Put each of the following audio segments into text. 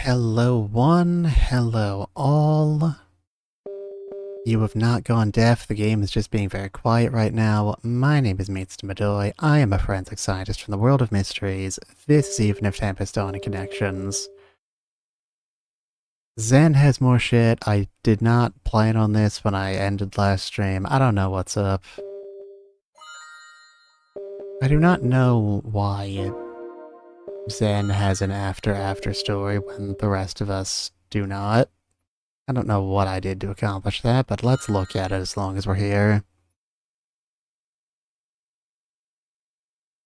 Hello one, hello all. You have not gone deaf, the game is just being very quiet right now. My name is Mitsuda. I am a forensic scientist from the world of mysteries. This is Even If Tempest on Connections. Zen has more shit. I did not plan on this when I ended last stream. I don't know what's up. I do not know why Zen has an after story when the rest of us do not. I don't know what I did to accomplish that, but let's look at it as long as we're here.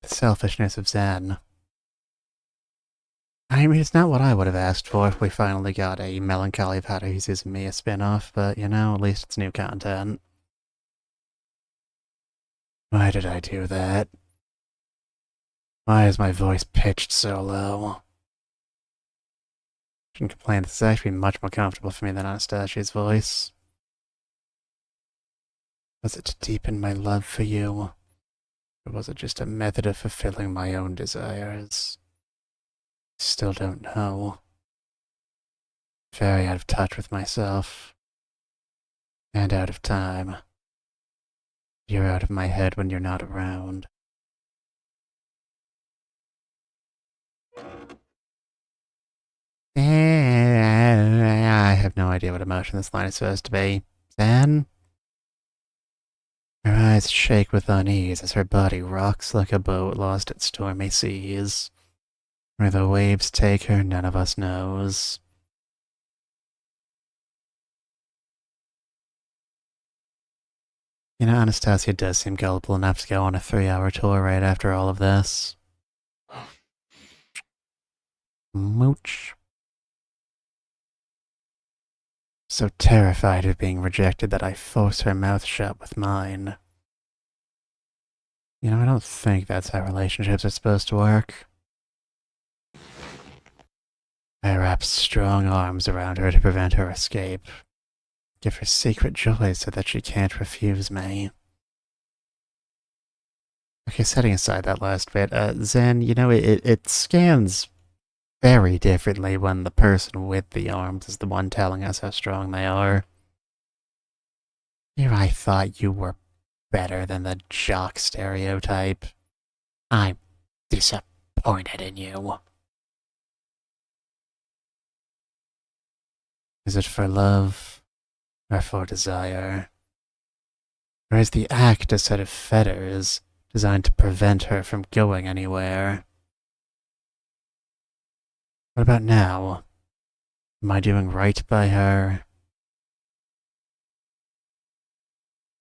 The selfishness of Zen. I mean, it's not what I would have asked for if we finally got a Melancholy of Haruhi Suzumiya spin-off, but you know, at least it's new content. Why did I do that? Why is my voice pitched so low? Shouldn't complain, this is actually much more comfortable for me than Anastasia's voice. Was it to deepen my love for you? Or was it just a method of fulfilling my own desires? Still don't know. Very out of touch with myself. And out of time. You're out of my head when you're not around. I have no idea what emotion this line is supposed to be. Zen? Her eyes shake with unease as her body rocks like a boat lost at stormy seas. Where the waves take her, none of us knows. You know, Anastasia does seem gullible enough to go on a 3-hour tour right after all of this. Mooch. So terrified of being rejected that I force her mouth shut with mine. You know, I don't think that's how relationships are supposed to work. I wrap strong arms around her to prevent her escape. Give her secret joy so that she can't refuse me. Okay, setting aside that last bit, Zen, you know, it scans very differently when the person with the arms is the one telling us how strong they are. Here I thought you were better than the jock stereotype. I'm disappointed in you. Is it for love or for desire? Or is the act a set of fetters designed to prevent her from going anywhere? What about now? Am I doing right by her?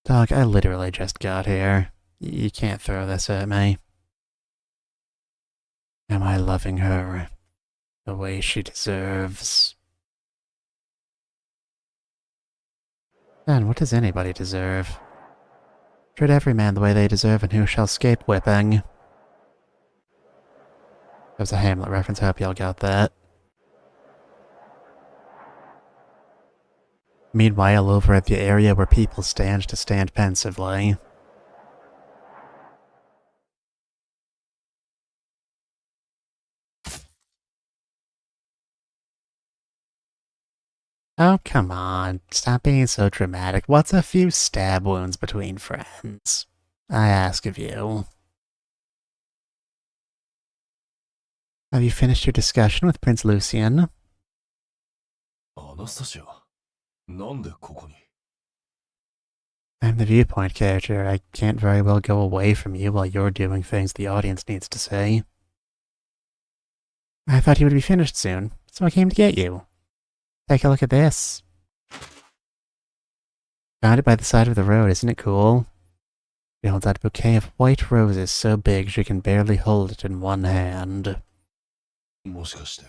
Dog, I literally just got here. You can't throw this at me. Am I loving her the way she deserves? Then what does anybody deserve? Treat every man the way they deserve, and who shall escape whipping? That was a Hamlet reference, I hope y'all got that. Meanwhile, over at the area where people stand to stand pensively. Oh, come on. Stop being so dramatic. What's a few stab wounds between friends? I ask of you. Have you finished your discussion with Prince Lucian? Anastasia, なんでここに? I'm the viewpoint character. I can't very well go away from you while you're doing things the audience needs to say. I thought you would be finished soon, so I came to get you. Take a look at this. Found it by the side of the road, isn't it cool? She holds out a bouquet of white roses so big she can barely hold it in one hand. もしかして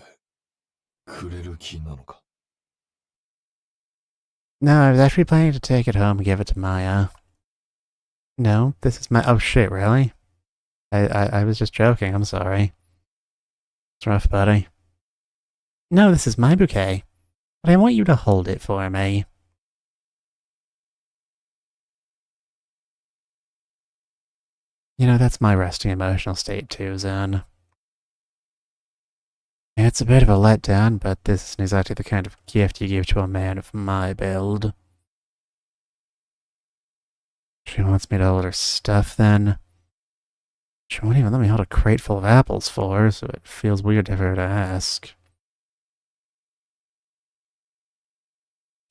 くれる気なのか? No, I was actually planning to take it home and give it to Maya. No, this is my— oh shit, really? I was just joking, I'm sorry. It's rough, buddy. No, this is my bouquet, but I want you to hold it for me. You know, that's my resting emotional state too, Zen. It's a bit of a letdown, but this isn't exactly the kind of gift you give to a man of my build. She wants me to hold her stuff then. She won't even let me hold a crate full of apples for her, so it feels weird of her to ask.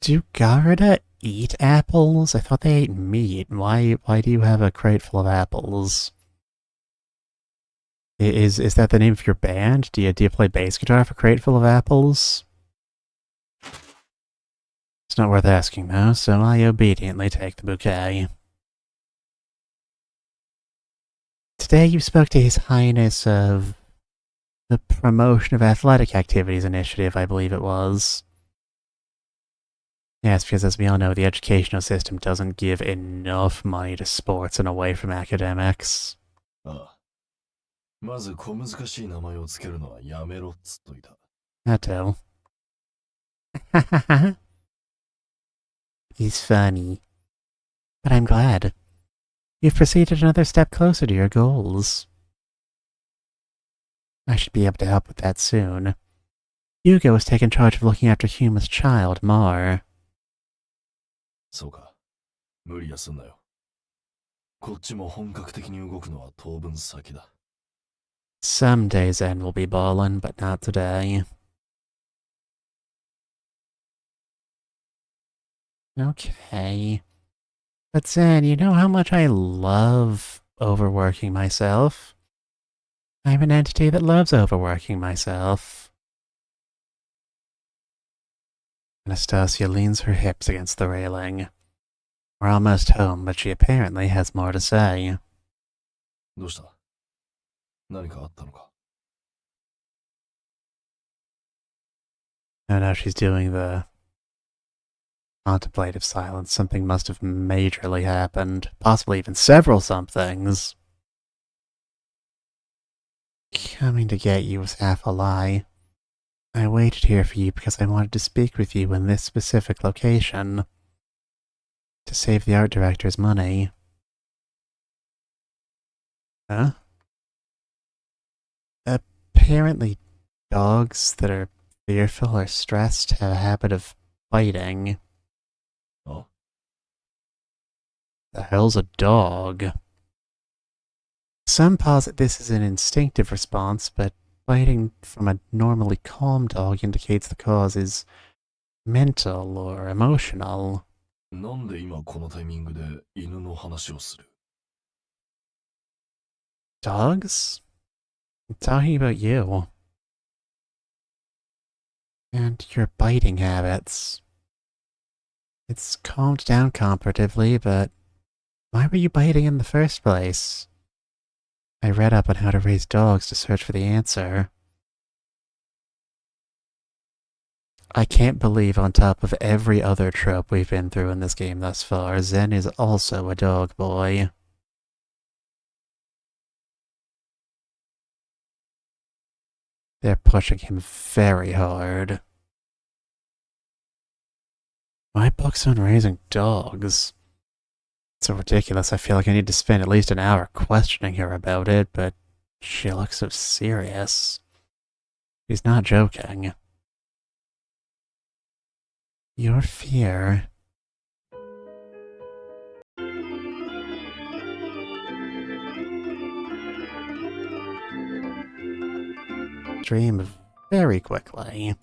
Do Garuda eat apples? I thought they ate meat. Why do you have a crate full of apples? Is that the name of your band? Do you play bass guitar for crate full of apples? It's not worth asking though, so I obediently take the bouquet. Today you spoke to His Highness of the Promotion of Athletic Activities Initiative, I believe it was. Yes, because as we all know, the educational system doesn't give enough money to sports and away from academics. まず小難しい名前をつけるのはやめろっつっといた。Hato. He's funny. But I'm glad. You've proceeded another step closer to your goals. I should be able to help with that soon. Yugo has taken charge of looking after Huma's child, Mar. そうか。無理はすんなよ。こっちも本格的に動くのは当分先だ。Someday Zen will be ballin', but not today. Okay. But Zen, you know how much I love overworking myself? I'm an entity that loves overworking myself. Anastasia leans her hips against the railing. We're almost home, but she apparently has more to say. どうした?何かあったのか? Oh no, she's doing the contemplative silence. Something must have majorly happened. Possibly even several somethings. Coming to get you was half a lie. I waited here for you because I wanted to speak with you in this specific location. To save the art director's money. Huh? Apparently, dogs that are fearful or stressed have a habit of biting. Oh? The hell's a dog? Some posit this is an instinctive response, but biting from a normally calm dog indicates the cause is mental or emotional. なんで今このタイミングで犬の話をする? Dogs? I'm talking about you. And your biting habits. It's calmed down comparatively, but why were you biting in the first place? I read up on how to raise dogs to search for the answer. I can't believe on top of every other trope we've been through in this game thus far, Zen is also a dog boy. They're pushing him very hard. My book's on raising dogs. It's so ridiculous, I feel like I need to spend at least an hour questioning her about it, but she looks so serious. She's not joking. Your fear. Dream very quickly.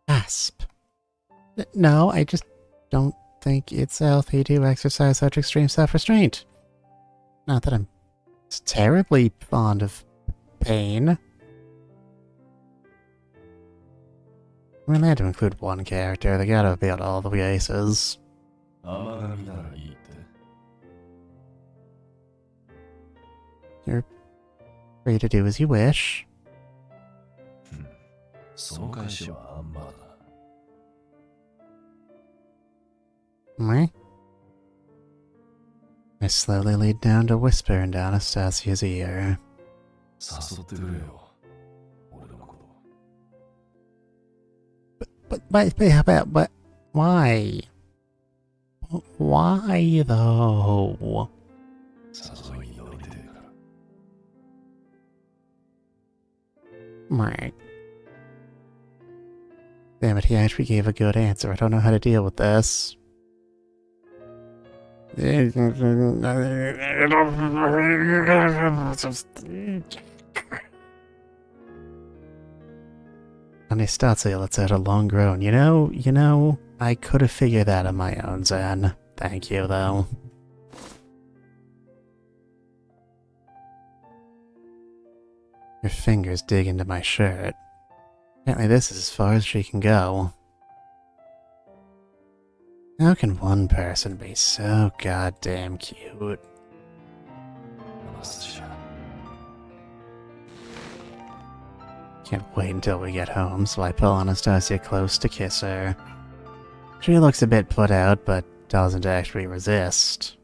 Gasp. No, I just don't think it's healthy to exercise such extreme self-restraint. Not that I'm terribly fond of pain. I mean, they had to include one character. They gotta be on all the cases. 甘噛みならいいって。 You're free to do as you wish. その返しはアンバーだ。 Me? I slowly leaned down to whisper into Anastasia's ear. 誘ってくれよ。俺のこと。 But, why? Why though? 誘いに乗りてえから。Right. Damn it, he actually gave a good answer. I don't know how to deal with this. Anastasia, a long groan. You know, I could have figured that on my own, Zen. Thank you, though. Her fingers dig into my shirt. Apparently this is as far as she can go. How can one person be so goddamn cute? Can't wait until we get home, so I pull Anastasia close to kiss her. She looks a bit put out, but doesn't actually resist.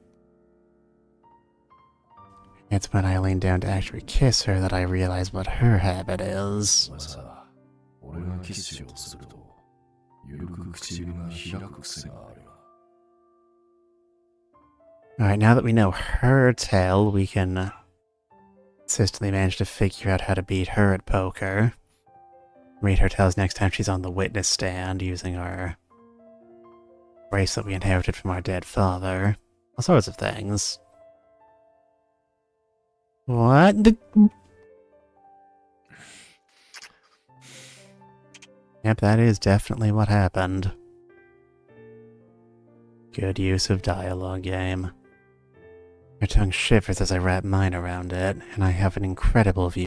It's when I lean down to actually kiss her that I realize what her habit is. Alright, now that we know her tale, we can consistently manage to figure out how to beat her at poker. Read her tales next time she's on the witness stand using our bracelet we inherited from our dead father. All sorts of things. What? Yep, that is definitely what happened. Good use of dialogue, game. Her tongue shivers as I wrap mine around it, and I have an incredible view